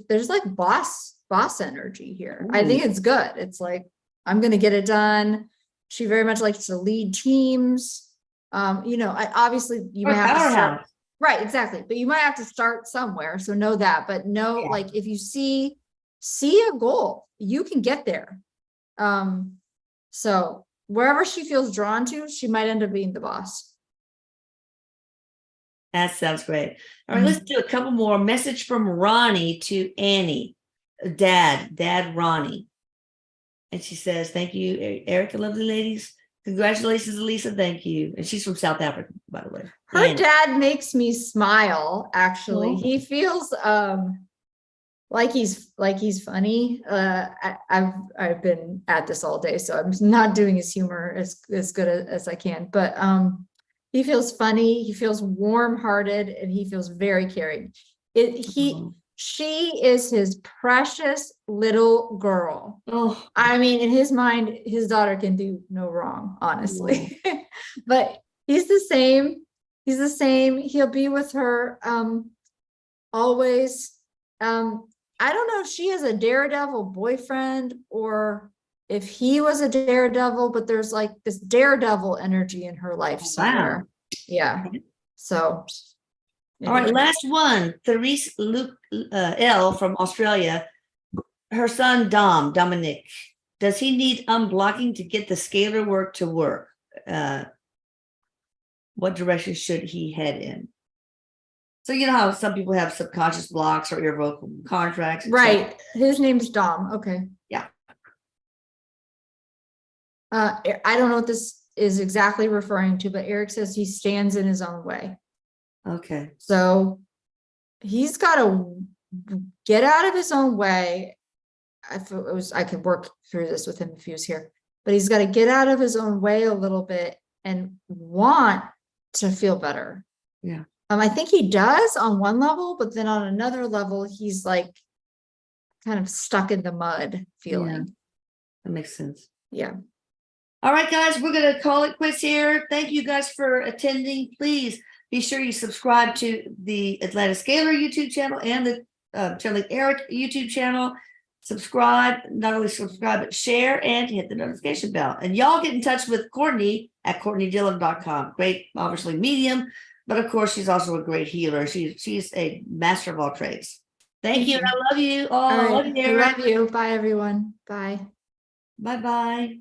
there's like boss energy here. I think it's good. It's like, I'm going to get it done. She very much likes to lead teams. Obviously you or might have to start, powerhouse. right, exactly. But you might have to start somewhere. So know that, but know, Yeah. like, if you see a goal, you can get there. So wherever she feels drawn to, she might end up being the boss. That sounds great. All right, let's do a couple more. Message from Ronnie to Annie. Dad Ronnie. And she says, thank you, Erica, lovely ladies. Congratulations, Elisa. Thank you. And she's from South Africa, by the way. Her Annie. dad makes me smile, actually. Oh. He feels like he's funny. I've been at this all day, so I'm not doing his humor as good as I can. But he feels funny, he feels warm-hearted, and he feels very caring. She is his precious little girl. Oh. I mean, in his mind, his daughter can do no wrong, honestly. But he's the same. He's the same. He'll be with her always. I don't know if she has a daredevil boyfriend or if he was a daredevil, but there's like this daredevil energy in her life somewhere. Wow. Yeah. So. All right, last one. Therese Luke L from Australia. Her son Dominic. Does he need unblocking to get the scalar work to work? What direction should he head in? So you know how some people have subconscious blocks or irrevocable contracts. Right. His name's Dom. Okay. Yeah. I don't know what this is exactly referring to, but Eric says he stands in his own way. Okay. So he's got to get out of his own way. I could work through this with him if he was here, but he's got to get out of his own way a little bit and want to feel better. Yeah. I think he does on one level, but then on another level, he's like kind of stuck in the mud feeling. Yeah, that makes sense. Yeah. All right, guys, we're going to call it quits here. Thank you guys for attending. Please be sure you subscribe to the Atlantis Scalar YouTube channel and the Channeling Eric YouTube channel. Subscribe, not only subscribe, but share and hit the notification bell. And y'all get in touch with Courtney at CourtneyDillon.com. Great, obviously, medium. But of course, she's also a great healer. She's a master of all trades. Thank you. And I love you all. All right. I love you. Bye, everyone. Bye. Bye-bye.